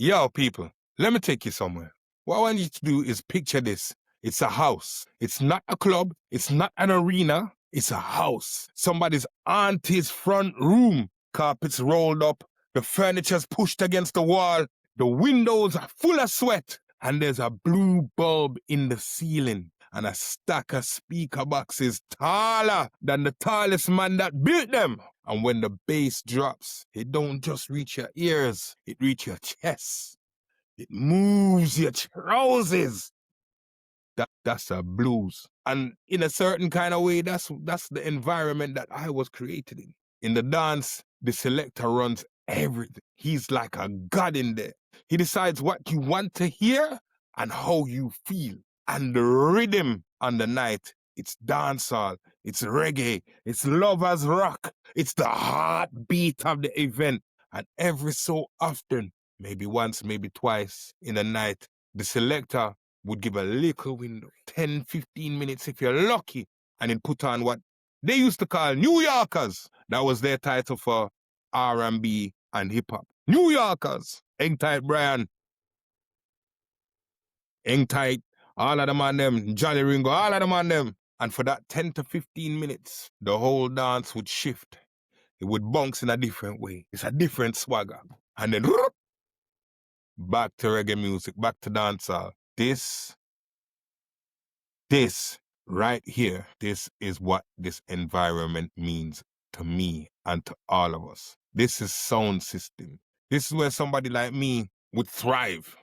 Yo, people, let me take you somewhere. What I want you to do is picture this. It's a house. It's not a club. It's not an arena. It's a house. Somebody's auntie's front room. Carpets rolled up. The furniture's pushed against the wall. The windows are full of sweat. And there's a blue bulb in the ceiling. And a stack of speaker boxes taller than the tallest man that built them. And when the bass drops, it don't just reach your ears, it reach your chest. It moves your trousers. That's a blues. And in a certain kind of way, that's the environment that I was created in. In the dance, the selector runs everything. He's like a god in there. He decides what you want to hear and how you feel. And the rhythm on the night, it's dancehall, it's reggae, it's lovers rock, it's the heartbeat of the event. And every so often, maybe once, maybe twice in the night, the selector would give a little window, 10, 15 minutes if you're lucky, and then put on what they used to call New Yorkers. That was their title for R&B and hip-hop. New Yorkers. Hang tight, Brian. Hang tight. All of them on them, Johnny Ringo, all of them on them. And for that 10 to 15 minutes, the whole dance would shift. It would bounce in a different way. It's a different swagger. And then back to reggae music, back to dancehall. This right here, this is what this environment means to me and to all of us. This is Soundsystem. This is where somebody like me would thrive.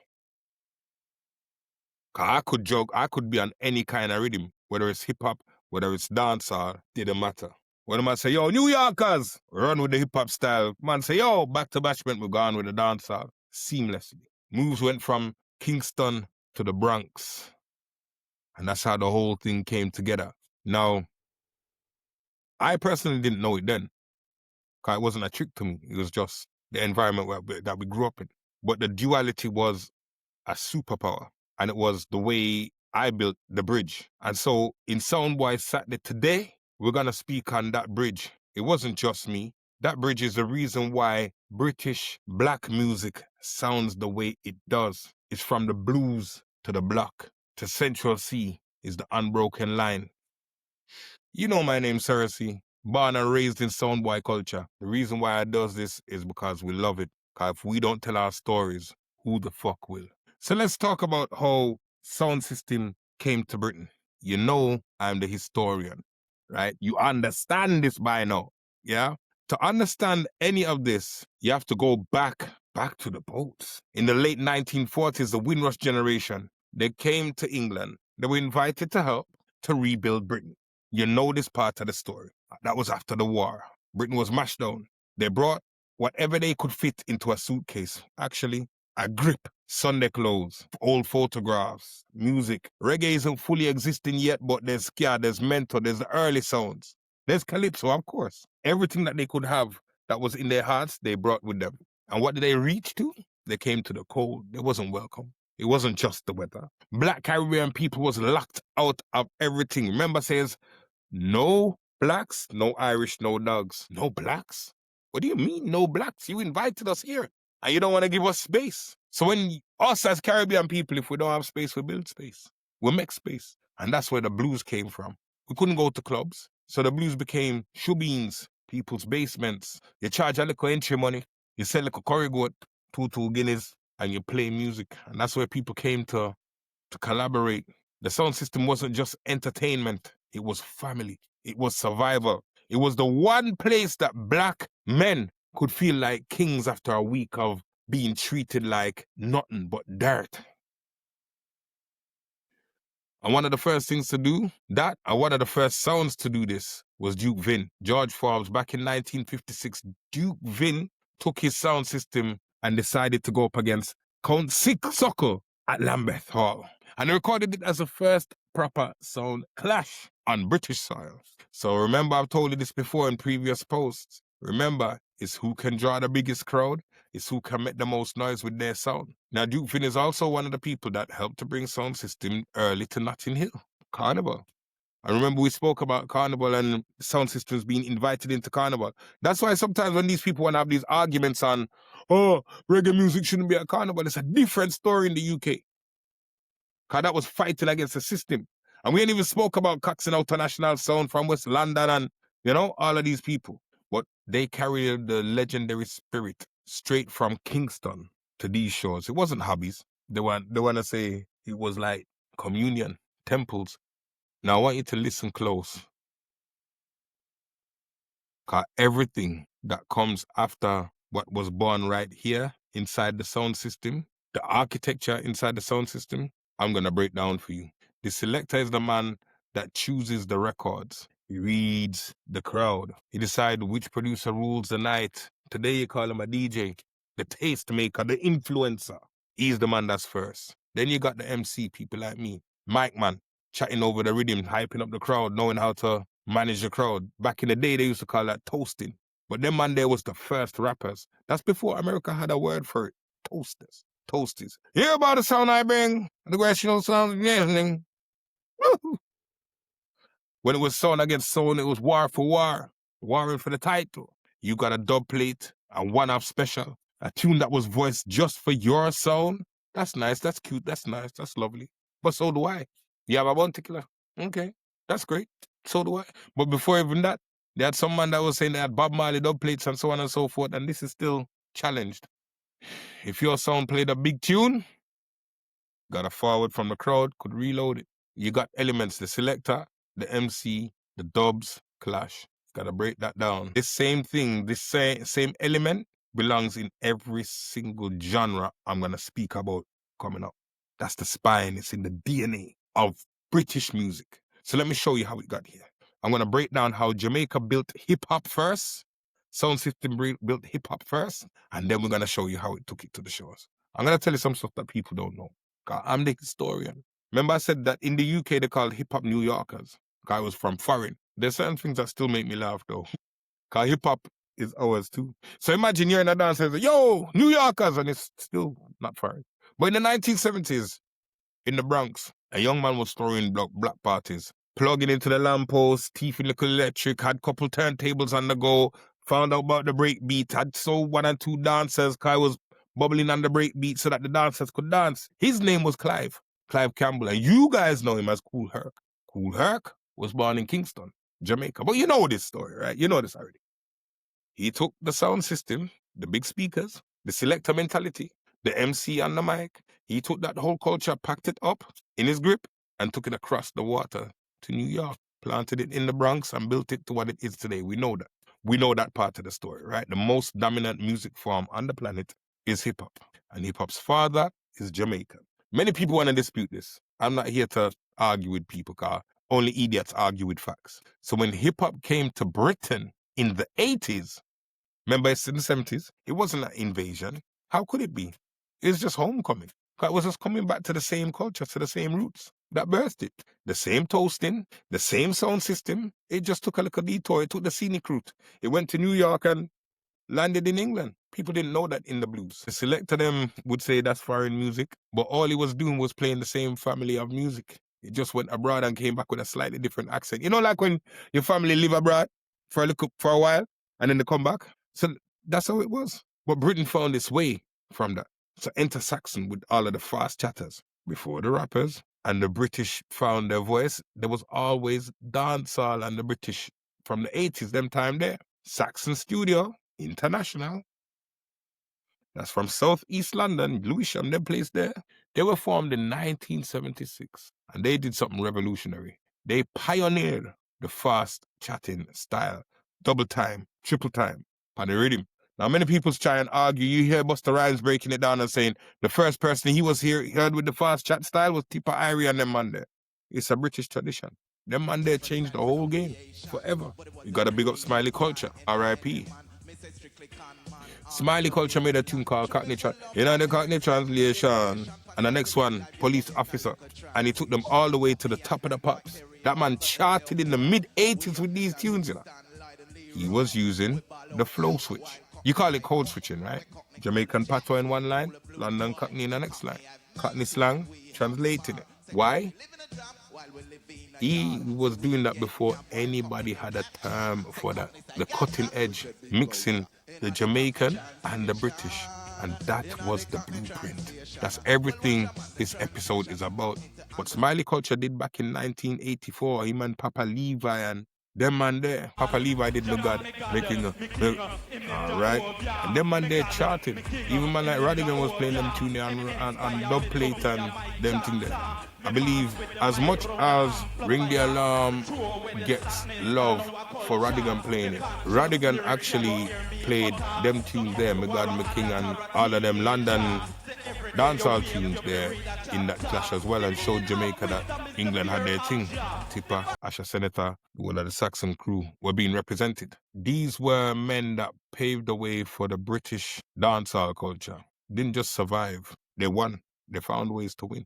I could joke, I could be on any kind of rhythm, whether it's hip-hop, whether it's dancehall, didn't matter. When a man say, yo, New Yorkers, run with the hip-hop style. Man say, yo, back to Bashment, we're gone with the dancehall. Seamlessly. Moves went from Kingston to the Bronx. And that's how the whole thing came together. Now, I personally didn't know it then, because it wasn't a trick to me. It was just the environment that we grew up in. But the duality was a superpower. And it was the way I built the bridge. And so in Soundboy Saturday today, we're going to speak on that bridge. It wasn't just me. That bridge is the reason why British black music sounds the way it does. It's from the blues to the block to Central C is the unbroken line. You know my name, Cersei. Born and raised in Soundboy culture. The reason why I does this is because we love it. Because if we don't tell our stories, who the fuck will? So let's talk about how Soundsystem came to Britain. You know I'm the historian, right? You understand this by now, yeah? To understand any of this, you have to go back to the boats. In the late 1940s, the Windrush generation, they came to England. They were invited to help to rebuild Britain. You know this part of the story. That was after the war. Britain was mashed down. They brought whatever they could fit into a suitcase. Actually, a grip, Sunday clothes, old photographs, music. Reggae isn't fully existing yet, but there's ska, there's mental, there's the early sounds. There's calypso, of course. Everything that they could have that was in their hearts, they brought with them. And what did they reach to? They came to the cold. They wasn't welcome. It wasn't just the weather. Black Caribbean people was locked out of everything. Remember says, no blacks, no Irish, no dogs. No blacks? What do you mean, no blacks? You invited us here. And you don't want to give us space. So when us as Caribbean people, if we don't have space, we build space. We make space. And that's where the blues came from. We couldn't go to clubs. So the blues became shoebeans, people's basements. You charge a little entry money. You sell like a curry goat, 2 guineas, and you play music. And that's where people came to collaborate. The sound system wasn't just entertainment. It was family. It was survival. It was the one place that black men could feel like kings after a week of being treated like nothing but dirt. And one of the first things to do that, and one of the first sounds to do this, was Duke Vin. George Forbes, back in 1956, Duke Vin took his sound system and decided to go up against Count Suckle at Lambeth Hall. And they recorded it as the first proper sound clash on British soil. So remember, I've told you this before in previous posts. Remember, it's who can draw the biggest crowd, it's who can make the most noise with their sound. Now, Duke Vin is also one of the people that helped to bring sound system early to Notting Hill, Carnival. I remember we spoke about Carnival and sound systems being invited into Carnival. That's why sometimes when these people want to have these arguments on, oh, reggae music shouldn't be a carnival. It's a different story in the UK. Because that was fighting against the system. And we ain't even spoke about Coxon International Sound from West London and, all of these people. But they carried the legendary spirit straight from Kingston to these shores. It wasn't hobbies. They want to say it was like communion, temples. Now I want you to listen close. Because everything that comes after what was born right here inside the sound system, the architecture inside the sound system, I'm going to break down for you. The selector is the man that chooses the records. He reads the crowd. He decides which producer rules the night. Today you call him a DJ, the taste maker, the influencer. He's the man that's first. Then you got the MC, people like me. Mic man, chatting over the rhythm, hyping up the crowd, knowing how to manage the crowd. Back in the day, they used to call that toasting. But them man there was the first rappers. That's before America had a word for it. Toasters. Toasties. Hear about the sound I bring? The rational sound. When it was sound against sound, it was war for war. Warring for the title. You got a dub plate, a one-off special, a tune that was voiced just for your sound. That's nice, that's cute, that's nice, that's lovely. But so do I. You have a bounty killer. Okay, that's great. So do I. But before even that, they had some man that was saying they had Bob Marley dub plates and so on and so forth, and this is still challenged. If your sound played a big tune, got a forward from the crowd, could reload it. You got elements, the selector, the MC, the dubs, clash. Gotta break that down. This same thing, this same element belongs in every single genre I'm gonna speak about coming up. That's the spine, it's in the DNA of British music. So let me show you how it got here. I'm gonna break down how Jamaica built hip-hop first, Soundsystem built hip-hop first, and then we're gonna show you how it took it to the shores. I'm gonna tell you some stuff that people don't know. I'm the historian. Remember I said that in the UK they called hip-hop New Yorkers. I was from foreign. There's certain things that still make me laugh though. Because hip-hop is ours too. So imagine you're in a dance and say, yo, New Yorkers, and it's still not foreign. But in the 1970s, in the Bronx, a young man was throwing black parties, plugging into the lamppost, teeth in the electric, had couple turntables on the go, found out about the break beat, had sold 1 or 2 dancers, Kai was bubbling on the break beat so that the dancers could dance. His name was Clive Campbell, and you guys know him as Cool Herc. Cool Herc was born in Kingston, Jamaica. But you know this story, right? You know this already. He took the sound system, the big speakers, the selector mentality, the MC on the mic. He took that whole culture, packed it up in his grip, and took it across the water to New York, planted it in the Bronx, and built it to what it is today. We know that. We know that part of the story, right? The most dominant music form on the planet is hip-hop. And hip-hop's father is Jamaican. Many people want to dispute this. I'm not here to argue with people, because only idiots argue with facts. So when hip-hop came to Britain in the 80s, remember it's in the 70s, it wasn't an invasion. How could it be? It's just homecoming. It was just coming back to the same culture, to the same roots that birthed it. The same toasting, the same sound system. It just took a little detour. It took the scenic route. It went to New York and landed in England. People didn't know that in the blues. The selector them would say that's foreign music, but all he was doing was playing the same family of music. It just went abroad and came back with a slightly different accent. You know, like when your family live abroad for a while and then they come back. So that's how it was. But Britain found its way from that. So enter Saxon with all of the fast chatters. Before the rappers and the British found their voice, there was always dancehall and the British from the 80s, them time there. Saxon Studio, International. That's from Southeast London, Lewisham, them place there. They were formed in 1976 and they did something revolutionary. They pioneered the fast chatting style, double time, triple time, on the rhythm. Now, many people try and argue. You hear Busta Rhymes breaking it down and saying the first person he heard with the fast chat style was Tipper Irie and them man there. It's a British tradition. Them man there changed the whole game forever. You gotta big up Smiley Culture, R.I.P. Smiley Culture made a tune called Cockney You know the Cockney Translation. And the next one, Police Officer. And he took them all the way to the top of the pops. That man charted in the mid-80s with these tunes, you know. He was using the flow switch. You call it code switching, right? Jamaican patois in one line, London Cockney in the next line. Cockney slang, translating it. Why? He was doing that before anybody had a term for that. The cutting edge, mixing the Jamaican, and the British. And that was the blueprint. That's everything this episode is about. What Smiley Culture did back in 1984, him and Papa Levi and them man there. Papa Levi did the God, making all right. And them man there charting. Even man like Radigan was playing them tune there on dub plate and them thing there. I believe as much as Ring the Alarm gets love for Radigan playing it, Radigan actually played them tunes there, My God, My King, and all of them London dancehall tunes there in that clash as well, and showed Jamaica that England had their thing. Tipper, Asha Senator, one of the Saxon crew were being represented. These were men that paved the way for the British dancehall culture. Didn't just survive, they won. They found ways to win.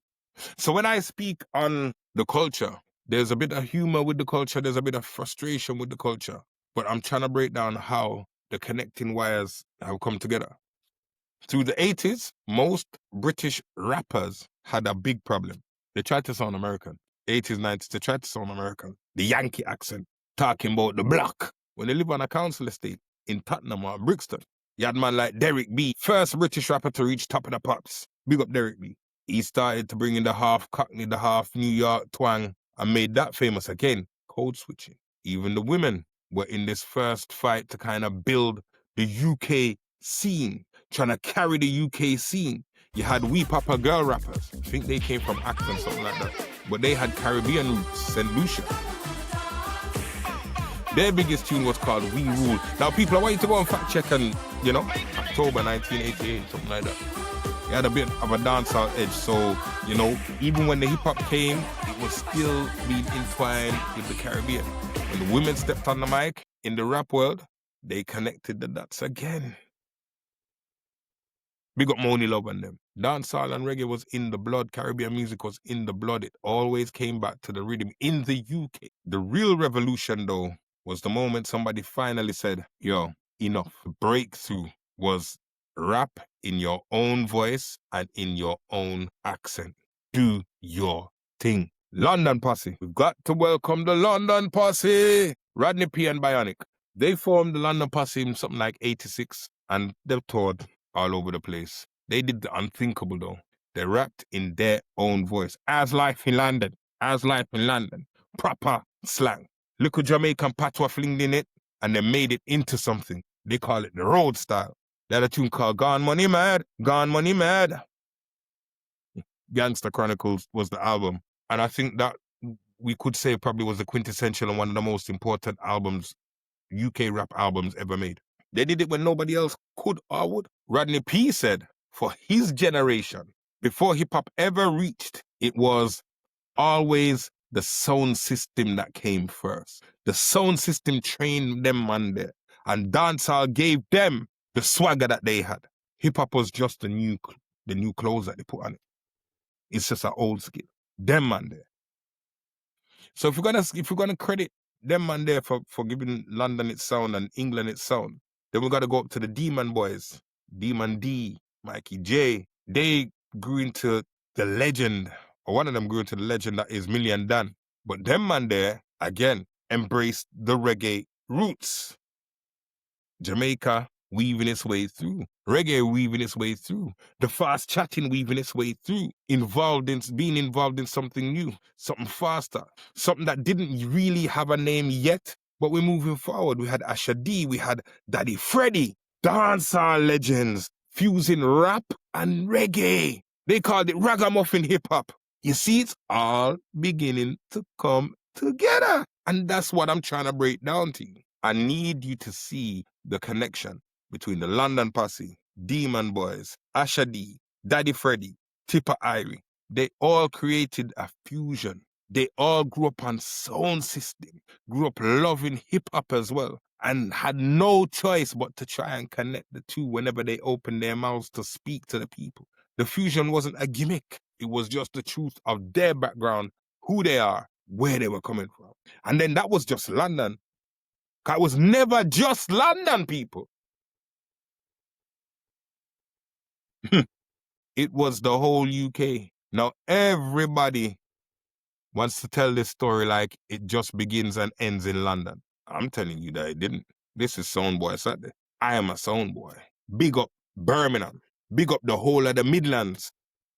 So when I speak on the culture, there's a bit of humor with the culture, there's a bit of frustration with the culture, but I'm trying to break down how the connecting wires have come together. Through the 80s, most British rappers had a big problem. They tried to sound American. 80s, 90s, they tried to sound American. The Yankee accent, talking about the block. When they live on a council estate in Tottenham or Brixton, you had man like Derek B, first British rapper to reach top of the pops. Big up Derek B. He started to bring in the half Cockney, the half New York twang, and made that famous again, code switching. Even the women were in this first fight to kind of build the UK scene, trying to carry the UK scene. You had wee papa girl rappers. I think they came from Acton, something like that. But they had Caribbean roots, St. Lucia. Their biggest tune was called We Rule. Now people, I want you to go and fact check and, October 1988, something like that. It had a bit of a dancehall edge, so, even when the hip-hop came, it was still being entwined with the Caribbean. When the women stepped on the mic in the rap world, they connected the dots again. Big up Money Love and them. Dancehall and reggae was in the blood. Caribbean music was in the blood. It always came back to the rhythm in the UK. The real revolution, though, was the moment somebody finally said, yo, enough. The breakthrough was rap in your own voice and in your own accent. Do your thing. London Posse. We've got to welcome the London Posse. Rodney P and Bionic. They formed the London Posse in something like 86, and they've toured all over the place. They did the unthinkable, though. They rapped in their own voice. As life in London. As life in London. Proper slang. Little Jamaican patois flinged in it, and they made it into something. They call it the road style. They had a tune called Gone Money Mad. Gone Money Mad. Gangster Chronicles was the album. And I think that we could say probably was the quintessential and one of the most important albums, UK rap albums ever made. They did it when nobody else could or would. Rodney P said, for his generation, before hip-hop ever reached, it was always the sound system that came first. The sound system trained them man there, and dancehall gave them the swagger that they had. Hip-hop was just the new clothes that they put on it. It's just an old skill. Them man there. So if we're gonna credit them man there for giving London its sound and England its sound, then we gotta go up to the D-Man boys. D-Man D, Mikey J. They grew into the legend, or one of them grew into the legend that is Million Dan. But them man there, again, embraced the reggae roots. Jamaica weaving its way through. Reggae weaving its way through. The fast chatting weaving its way through. Being involved in something new, something faster, something that didn't really have a name yet, but we're moving forward. We had Asha D, we had Daddy Freddy, dancehall legends, fusing rap and reggae. They called it ragamuffin hip-hop. You see, it's all beginning to come together. And that's what I'm trying to break down to you. I need you to see the connection between the London Posse, D-Man Boys, Asha D, Daddy Freddy, Tipper Irie. They all created a fusion. They all grew up on Soundsystem, grew up loving hip-hop as well, and had no choice but to try and connect the two whenever they opened their mouths to speak to the people. The fusion wasn't a gimmick. It was just the truth of their background, who they are, where they were coming from. And then that was just London. It was never just London, people. It was the whole UK. Now everybody wants to tell this story like it just begins and ends in London. I'm telling you that it didn't. This is Soundboy Saturday. I am a sound boy. Big up Birmingham. Big up the whole of the Midlands.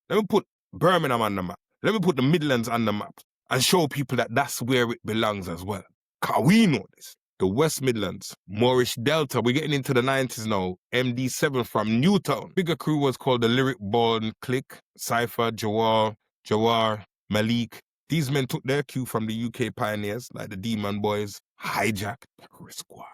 Let me put Birmingham on the map. Let me put the Midlands on the map and show people that that's where it belongs as well. Because we know this. The West Midlands, Moorish Delta, we're getting into the 90s now. MD7 from Newtown. Bigger crew was called the Lyric Born Click, Cypher, Jawar, Malik. These men took their cue from the UK pioneers like the Demon Boys, Hijack, Terrorist Squad,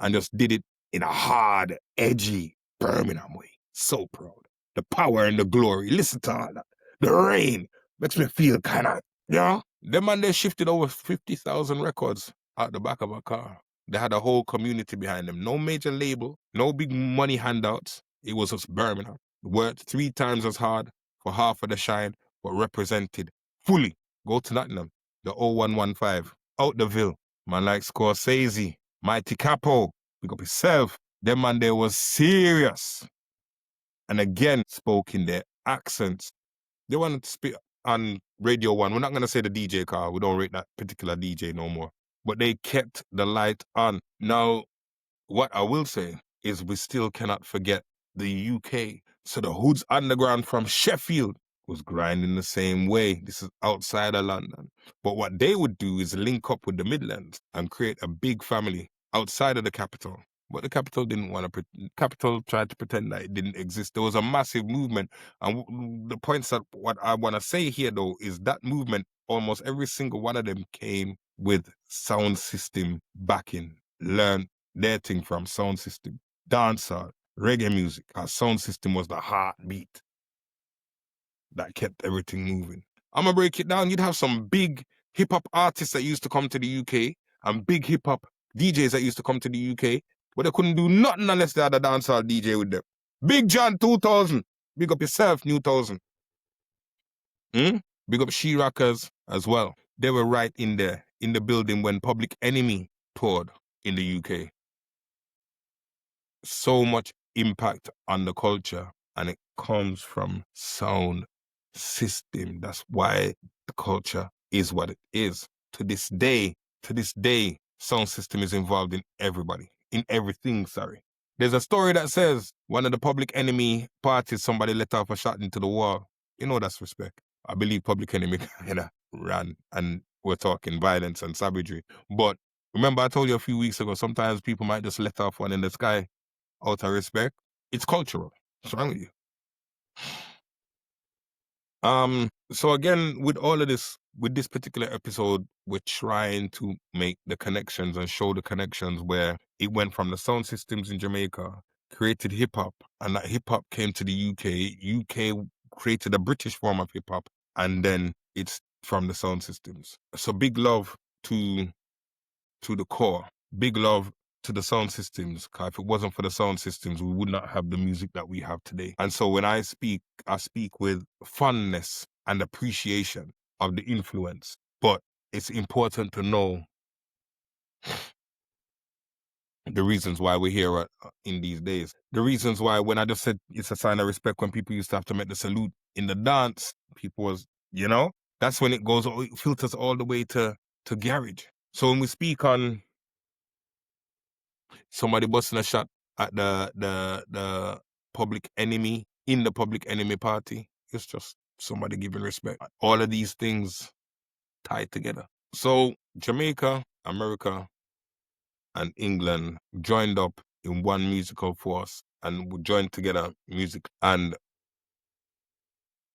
and just did it in a hard, edgy Birmingham way. So proud. The power and the glory. Listen to all that. The rain makes me feel kind of, you know? Them man, they shifted over 50,000 records out the back of a car. They had a whole community behind them. No major label, no big money handouts. It was just Birmingham. Worked 3 times as hard for half of the shine, but represented fully. Go to Nottingham, the 0115, out the Ville. Man like Scorsese, Mighty Capo, pick up yourself. Them man, they was serious. And again, spoke in their accents. They wanted to speak on Radio 1. We're not going to say the DJ car. We don't rate that particular DJ no more. But they kept the light on. Now, what I will say is we still cannot forget the UK. So the Hoods Underground from Sheffield was grinding the same way. This is outside of London. But what they would do is link up with the Midlands and create a big family outside of the capital. But the capital didn't want to. Capital tried to pretend that it didn't exist. There was a massive movement, and the points that what I want to say here though is that movement. Almost every single one of them came with Soundsystem backing. Learn their thing from Soundsystem, dancehall, reggae music. Our Soundsystem was the heartbeat that kept everything moving. I'm gonna break it down. You'd have some big hip hop artists that used to come to the UK and big hip hop DJs that used to come to the UK. But they couldn't do nothing unless they had a dancehall DJ with them. Big John 2000. Big up yourself, New 1000. Big up She-Rockers as well. They were right in there, in the building when Public Enemy toured in the UK. So much impact on the culture, and it comes from sound system. That's why the culture is what it is. To this day, sound system is involved in everybody. In everything, sorry. There's a story that says one of the Public Enemy parties, somebody let off a shot into the wall. You know that's respect. I believe Public Enemy kind of ran, and we're talking violence and savagery. But remember I told you a few weeks ago, sometimes people might just let off one in the sky out of respect. It's cultural. What's wrong with you? So again, with all of this, with this particular episode, we're trying to make the connections and show the connections where it went from the sound systems in Jamaica, created hip hop, and that hip hop came to the UK. UK created a British form of hip hop, and then it's from the sound systems. So big love to the core. Big love to the sound systems, because if it wasn't for the sound systems, we would not have the music that we have today. And so when I speak with fondness and appreciation of the influence. But it's important to know the reasons why we're here in these days. The reasons why, when I just said it's a sign of respect, when people used to have to make the salute in the dance, people was, you know, that's when it filters all the way to garage. So when we speak on somebody busting a shot at the Public Enemy, in the Public Enemy party, it's just somebody giving respect. All of these things tied together. So Jamaica, America, and England joined up in one musical force, and we joined together music. And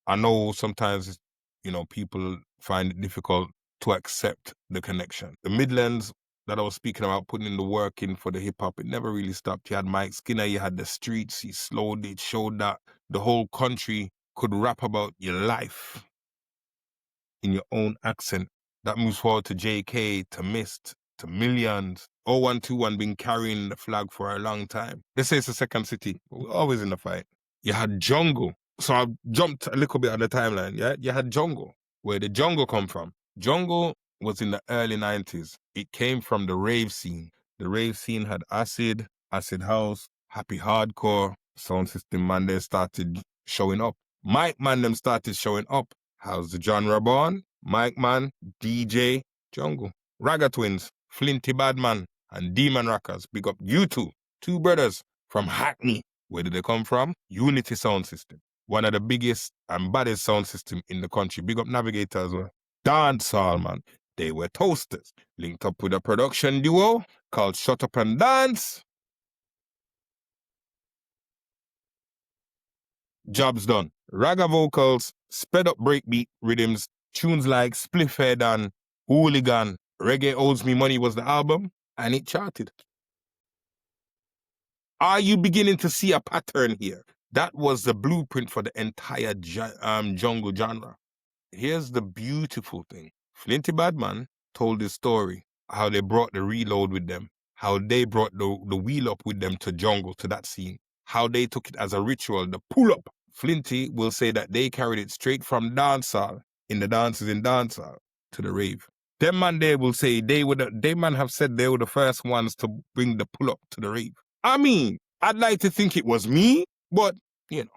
I know sometimes, you know, people find it difficult to accept the connection. The Midlands that I was speaking about, putting in the work in for the hip hop, it never really stopped. You had Mike Skinner, you had the streets, he slowed it, showed that the whole country could rap about your life in your own accent. That moves forward to JK, to Mist, to Millions. 0121 been carrying the flag for a long time. They say it's the second city, but we're always in the fight. You had Jungle. So I jumped a little bit on the timeline, yeah? You had Jungle. Where did Jungle come from? Jungle was in the early 90s. It came from the rave scene. The rave scene had acid house, happy hardcore, sound system man, they started showing up. Mike man them started showing up. How's the genre born? Mike man, DJ, Jungle. Ragga Twins, Flinty Badman, and Demon Rockers. Big up you two. Two brothers from Hackney. Where did they come from? Unity Sound System. One of the biggest and baddest sound system in the country. Big up Navigator as well. Dancehall, man. They were toasters. Linked up with a production duo called Shut Up and Dance. Jobs done. Ragga vocals, sped up breakbeat rhythms, tunes like Spliffhead and Hooligan. Reggae Owes Me Money was the album, and it charted. Are you beginning to see a pattern here? That was the blueprint for the entire jungle genre. Here's the beautiful thing. Flinty Badman told his story, how they brought the reload with them, how they brought the wheel up with them to jungle, to that scene, how they took it as a ritual, the pull up. Flinty will say that they carried it straight from dancehall, in the dances in dancehall, to the rave. Them man there will say they man have said they were the first ones to bring the pull up to the rave. I mean, I'd like to think it was me, but, you know,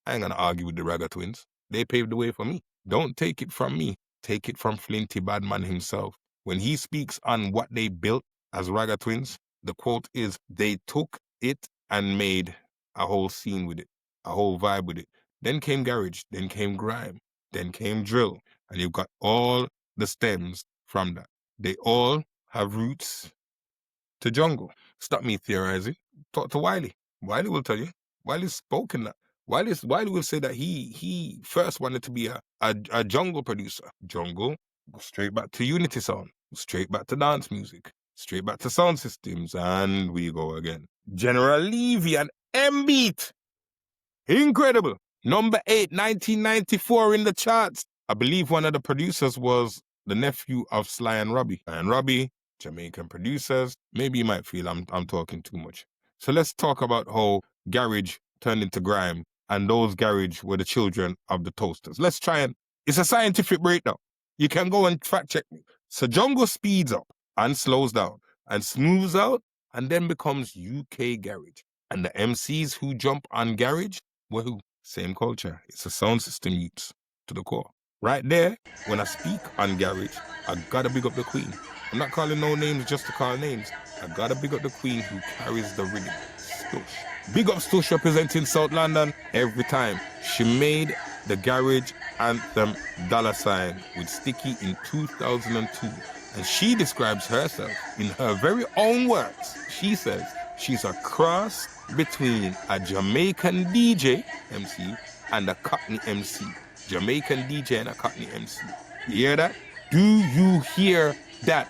I ain't gonna argue with the Ragga twins. They paved the way for me. Don't take it from me. Take it from Flinty Badman himself. When he speaks on what they built as Ragga twins, the quote is, they took it and made a whole scene with it, a whole vibe with it. Then came garage, then came grime, then came drill, and you've got all the stems from that. They all have roots to jungle. Stop me theorizing. Talk to Wiley. Wiley will tell you. Wiley's spoken that. Wiley will say that he first wanted to be a jungle producer. Jungle, go straight back to Unity Sound, straight back to dance music, straight back to sound systems, and we go again. General Levy and M-Beat. Incredible. Number 8, 1994 in the charts. I believe one of the producers was the nephew of Sly and Robbie. And Robbie, Jamaican producers. Maybe you might feel I'm talking too much. So let's talk about how garage turned into grime, and those garage were the children of the toasters. Let's try and, it's a scientific breakdown. You can go and fact check me. So jungle speeds up and slows down and smooths out and then becomes UK garage. And the MCs who jump on garage were who? Same culture. It's a sound system youths to the core. Right there, when I speak on garage, I gotta big up the queen. I'm not calling no names just to call names. I gotta big up the queen who carries the rhythm. Stush. Big up Stush representing South London every time. She made the garage anthem $sign with Sticky in 2002. And she describes herself in her very own words. She says she's a cross between a Jamaican DJ MC and a Cockney MC. Jamaican DJ and a Cockney MC. You hear that? Do you hear that?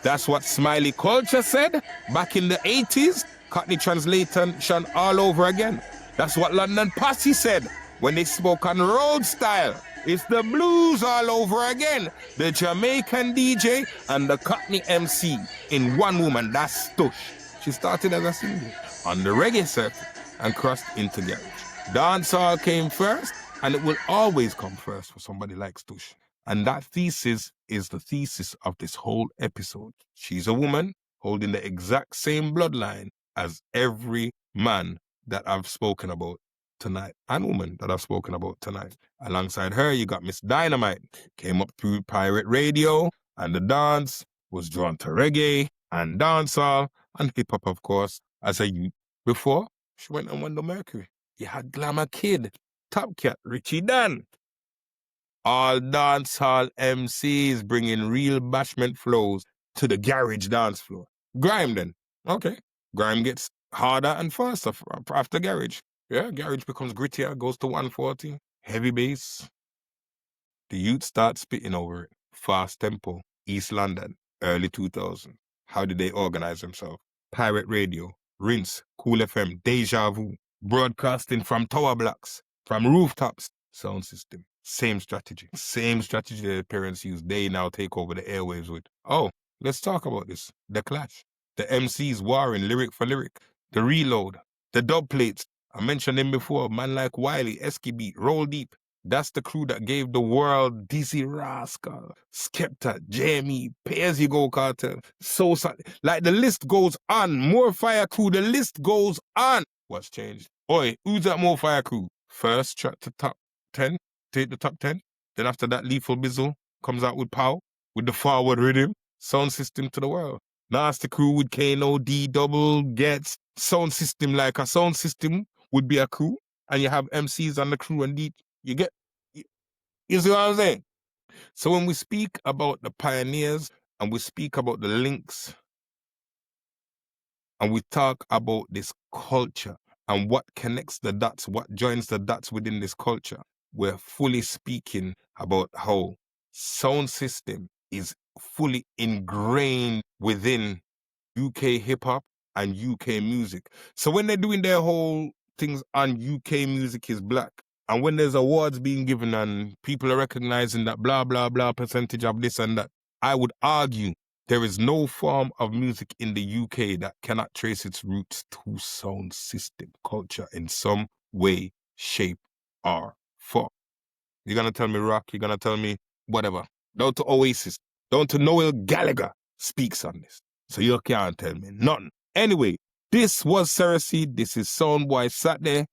That's what Smiley Culture said back in the 80s. Cockney translation all over again. That's what London Posse said when they spoke on road style. It's the blues all over again. The Jamaican DJ and the Cockney MC in one woman. That's Stush. She started as a singer on the reggae circuit and crossed into garage. Dancehall came first, and it will always come first for somebody like Stush. And that thesis is the thesis of this whole episode. She's a woman holding the exact same bloodline as every man that I've spoken about tonight, and woman that I've spoken about tonight. Alongside her, you got Miss Dynamite. Came up through pirate radio, and the dance was drawn to reggae and dancehall and hip-hop, of course, as a youth. Before, she went and won the Mercury. You had Glamour Kid, Top Cat, Richie Dan. All dancehall MCs bringing real bashment flows to the garage dance floor. Grime then. Okay. Grime gets harder and faster after garage. Yeah, garage becomes grittier, goes to 140. Heavy bass. The youth start spitting over it. Fast tempo. East London. Early 2000. How did they organize themselves? Pirate radio. Rinse. Cool FM. Deja Vu. Broadcasting from tower blocks. From rooftops. Sound system. Same strategy. Same strategy that the parents use. They now take over the airwaves with. Oh, let's talk about this. The Clash. The MCs warring lyric for lyric. The Reload. The dub plates. I mentioned them before. Man like Wiley, Esky Beat, Roll Deep. That's the crew that gave the world Dizzy Rascal, Skepta, JME, Pay As You Go Cartel, like the list goes on. More Fire Crew, the list goes on. What's changed? Oi, who's that More Fire Crew? First track to top 10, take the top 10. Then after that, Lethal Bizzle comes out with Pow, with the forward rhythm, sound system to the world. Nasty Crew with Kano, D Double, Gets, Soundsystem. Like a Soundsystem would be a crew, and you have MCs on the crew, and you get, you see what I'm saying? So when we speak about the pioneers and we speak about the links and we talk about this culture and what connects the dots, what joins the dots within this culture, we're fully speaking about how sound system is fully ingrained within UK hip-hop and UK music. So when they're doing their whole things on UK music is black, and when there's awards being given and people are recognizing that blah, blah, blah percentage of this and that, I would argue there is no form of music in the UK that cannot trace its roots to sound system culture in some way, shape, or form. You're going to tell me rock, you're going to tell me whatever. Down to Oasis, down to Noel Gallagher speaks on this. So you can't tell me nothing. Anyway, this was Cersei. This is Soundboy Saturday.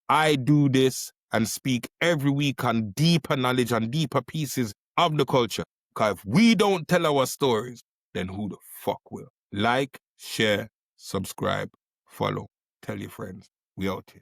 I do this and speak every week on deeper knowledge and deeper pieces of the culture. Because if we don't tell our stories, then who the fuck will? Like, share, subscribe, follow, tell your friends. We out here.